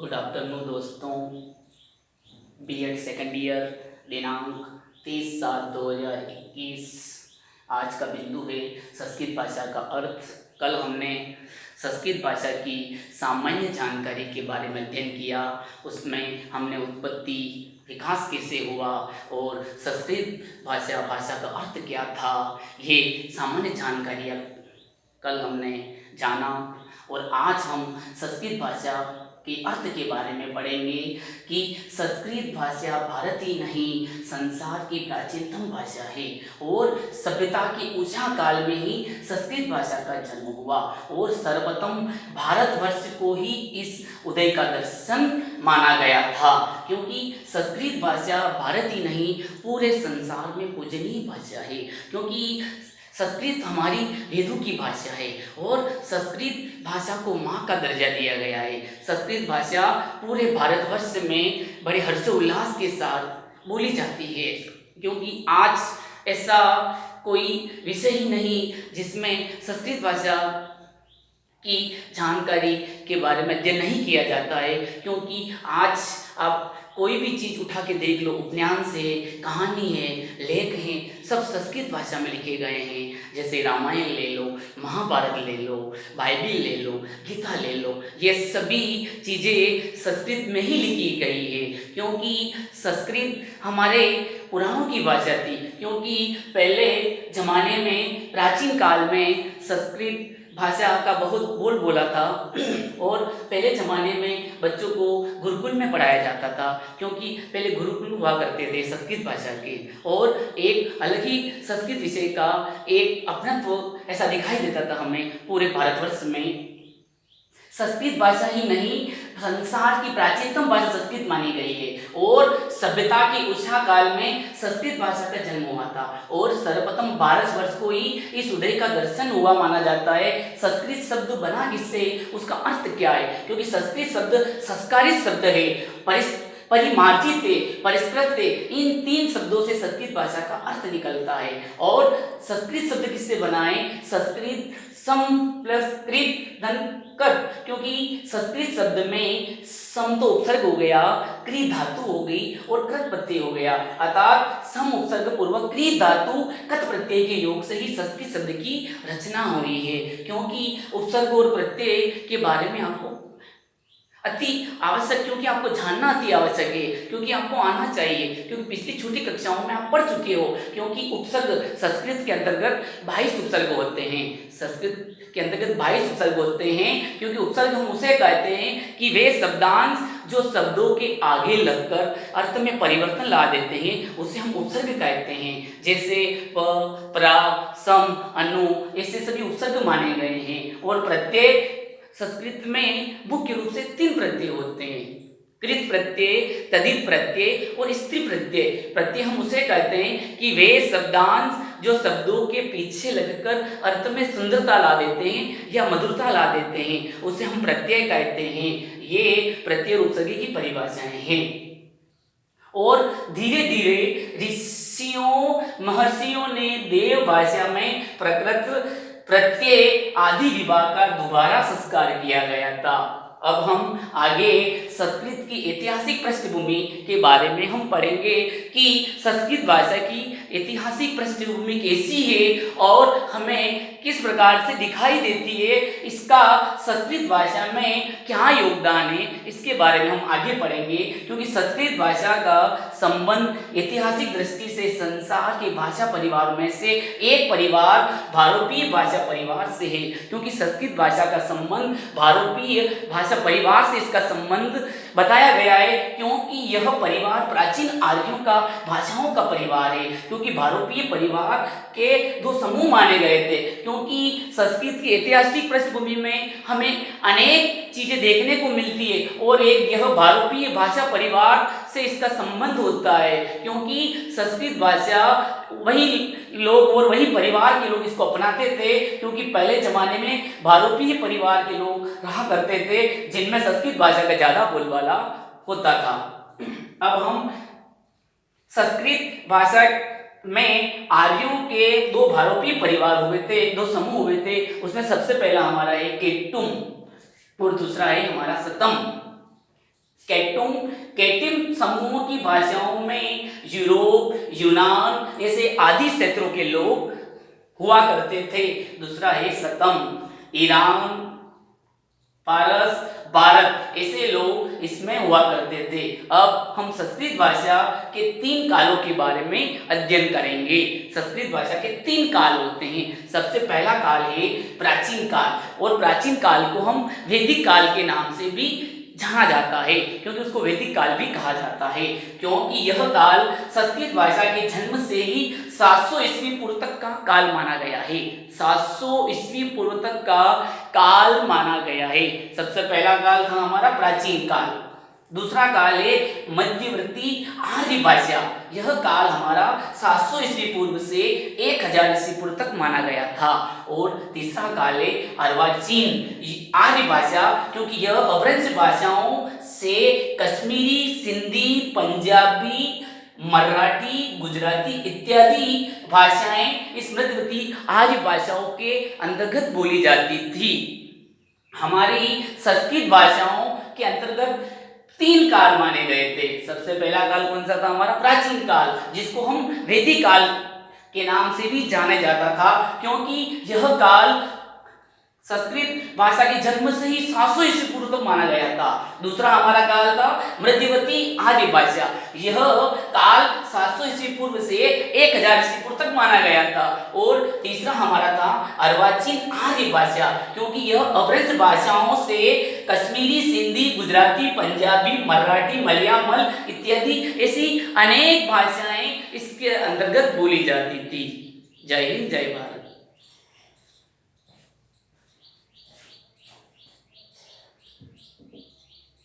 Good afternoon दोस्तों। BEd second year, दिनांक 30/7/2021। आज का बिंदु है संस्कृत भाषा का अर्थ। कल हमने संस्कृत भाषा की सामान्य जानकारी के बारे में अध्ययन किया। उसमें हमने उत्पत्ति, विकास कैसे हुआ और संस्कृत भाषा का अर्थ क्या था, ये सामान्य जानकारियाँ कल हमने जाना। और आज हम संस्कृत भाषा के अर्थ के बारे में पढ़ेंगे कि संस्कृत भाषा भारत ही नहीं, संसार की प्राचीनतम भाषा है और सभ्यता के ऊंचा काल में ही संस्कृत भाषा का जन्म हुआ और सर्वप्रथम भारतवर्ष को ही इस उदय का दर्शन माना गया था, क्योंकि संस्कृत भाषा भारत ही नहीं पूरे संसार में पूजनीय भाषा है। क्योंकि संस्कृत हमारी वेदों की भाषा है और संस्कृत भाषा को माँ का दर्जा दिया गया है। संस्कृत भाषा पूरे भारतवर्ष में बड़े हर्षोल्लास के साथ बोली जाती है, क्योंकि आज ऐसा कोई विषय ही नहीं जिसमें संस्कृत भाषा की जानकारी के बारे में अध्ययन नहीं किया जाता है। क्योंकि आज आप कोई भी चीज़ उठा के देख लो, उपन्यास है, कहानी है, लेख हैं, सब संस्कृत भाषा में लिखे गए हैं। जैसे रामायण ले लो, महाभारत ले लो, बाइबिल ले लो, गीता ले लो, ये सभी चीज़ें संस्कृत में ही लिखी गई है। क्योंकि संस्कृत हमारे पुराणों की भाषा थी। क्योंकि पहले ज़माने में, प्राचीन काल में संस्कृत भाषा का बहुत बोल बोला था और पहले ज़माने में बच्चों को गुरुकुल में पढ़ाया जाता था। क्योंकि पहले गुरुकुल हुआ करते थे संस्कृत भाषा के, और एक अलग ही संस्कृत विषय का एक अपनत्व ऐसा दिखाई देता था हमें पूरे भारतवर्ष में। संस्कृत भाषा ही नहीं, संसार की प्राचीनतम भाषा संस्कृत मानी गई है और सभ्यता के उषा काल में संस्कृत भाषा का जन्म हुआ था और सर्वप्रथम भारतवर्ष को ही इस उदय का दर्शन हुआ माना जाता है। संस्कृत शब्द बना किससे, उसका अर्थ क्या है? क्योंकि संस्कृत शब्द संस्कारित शब्द है, परिमार्जित है, परिष्कृत है। इन तीन शब्दों से संस्कृत भाषा का अर्थ निकलता है। और संस्कृत शब्द किससे बना है? संस्कृत सम प्लस कृत धन कर, क्योंकि संस्कृत शब्द में सम तो उपसर्ग हो गया, कृत धातु हो गई और कृत प्रत्यय हो गया, अर्थात सम उपसर्ग पूर्वक कृत धातु कृत प्रत्यय के योग से ही संस्कृत शब्द की रचना हुई है। क्योंकि उपसर्ग और प्रत्यय के बारे में आपको अति आवश्यक, क्योंकि आपको जानना अति आवश्यक है, क्योंकि आपको आना चाहिए, क्योंकि पिछली छोटी कक्षाओं में आप पढ़ चुके हो। क्योंकि उपसर्ग संस्कृत के अंतर्गत 22 उपसर्ग होते हैं। संस्कृत के अंतर्गत 22 उपसर्ग होते हैं। क्योंकि उपसर्ग हम उसे कहते हैं कि वे शब्दांश जो शब्दों के आगे लगकर अर्थ में परिवर्तन ला देते हैं, उसे हम उपसर्ग कहते हैं। जैसे प, प्रा, सम, अनु, ऐसे सभी उपसर्ग माने गए हैं। और प्रत्यय संस्कृत में मुख्य रूप से 3 प्रत्यय होते हैं: कृत प्रत्यय, तदित प्रत्यय और स्त्री प्रत्यय। प्रत्यय हम उसे कहते हैं कि वे शब्दांश जो शब्दों के पीछे लगकर अर्थ में सुंदरता ला देते हैं या मधुरता ला देते हैं, उसे हम प्रत्यय कहते हैं। ये प्रत्यय और उपसर्ग की परिभाषाएं हैं। और धीरे धीरे ऋषियों, महर्षियों ने देव भाषा में प्रकृत, प्रत्यय आदि विभाग का दोबारा संस्कार किया गया था। अब हम आगे संस्कृत की ऐतिहासिक पृष्ठभूमि के बारे में हम पढ़ेंगे कि संस्कृत भाषा की ऐतिहासिक पृष्ठभूमि कैसी है और हमें किस प्रकार से दिखाई देती है, इसका संस्कृत भाषा में क्या योगदान है, इसके बारे में हम आगे पढ़ेंगे। क्योंकि संस्कृत भाषा का संबंध ऐतिहासिक दृष्टि से संसार के भाषा परिवार में से एक परिवार भारतीय भाषा परिवार से है। क्योंकि संस्कृत भाषा का संबंध भारतीय भाषा परिवार से इसका संबंध बताया गया है, क्योंकि यह परिवार प्राचीन आर्यों का भाषाओं का परिवार है। क्योंकि भारतीय परिवार के 2 समूह माने गए थे। क्योंकि संस्कृत की ऐतिहासिक पृष्ठभूमि में हमें अनेक चीजें देखने को मिलती है और एक यह भारतीय भाषा परिवार से इसका संबंध होता है। क्योंकि संस्कृत भाषा वही लोग और वही परिवार के लोग इसको अपनाते थे। क्योंकि पहले जमाने में भारतीय परिवार के लोग रहा करते थे जिनमें संस्कृत भाषा का ज्यादा बोलबाला होता था। अब हम संस्कृत भाषा में आर्यों के 2 भारतीय परिवार हुए थे, 2 समूह हुए थे। उसमें सबसे पहला हमारा है केटुम और दूसरा है हमारा सतम। केटुम केटिम समूह की भाषाओं में यूरोप, यूनान ऐसे आदि क्षेत्रों के लोग हुआ करते थे। दूसरा है सतम, ईरान, पारस, भारत ऐसे लोग इसमें हुआ करते थे। अब हम संस्कृत भाषा के 3 कालों के बारे में अध्ययन करेंगे। संस्कृत भाषा के 3 काल होते हैं। सबसे पहला काल है प्राचीन काल, और प्राचीन काल को हम वैदिक काल के नाम से भी जाना जाता है, क्योंकि उसको वैदिक काल भी कहा जाता है, क्योंकि यह काल संस्कृत भाषा के जन्म से ही 700 ईस्वी पूर्व तक का काल माना गया है। 700 ईस्वी पूर्व तक का काल माना गया है। सबसे पहला काल था हमारा प्राचीन काल। दूसरा काल है मध्यवर्ती आर्य भाषा। यह काल हमारा 700 ईस्वी पूर्व से 1000 ईस्वी पूर्व तक माना गया था। और तीसरा काल है अर्वाचीन आर्य भाषा, क्योंकि यह अपभ्रंश भाषाओं से कश्मीरी, सिंधी, पंजाबी, मराठी, गुजराती इत्यादि भाषाएं इस मध्यवर्ती आर्य भाषाओं के अंतर्गत बोली जाती थी। हमारी संस्कृत भाषाओं के अंतर्गत 3 काल माने गए थे। सबसे पहला काल कौन सा था हमारा? प्राचीन काल, जिसको हम वैदिक काल के नाम से भी जाना जाता था, क्योंकि यह काल संस्कृत भाषा के जन्म से ही 700 ईस्वी पूर्व तक माना गया था। दूसरा हमारा काल था मध्यवर्ती आर्य भाषा। यह काल 700 ईस्वी पूर्व से 1000 ईस्वी पूर्व तक माना गया था। और तीसरा हमारा था अर्वाचीन आर्य भाषा, क्योंकि यह अपभ्रंश भाषाओं से कश्मीरी, सिंधी, गुजराती, पंजाबी, मराठी, मलयालम इत्यादि ऐसी अनेक भाषाएं इसके अंतर्गत बोली जाती थी। जय हिंद, जय भारत।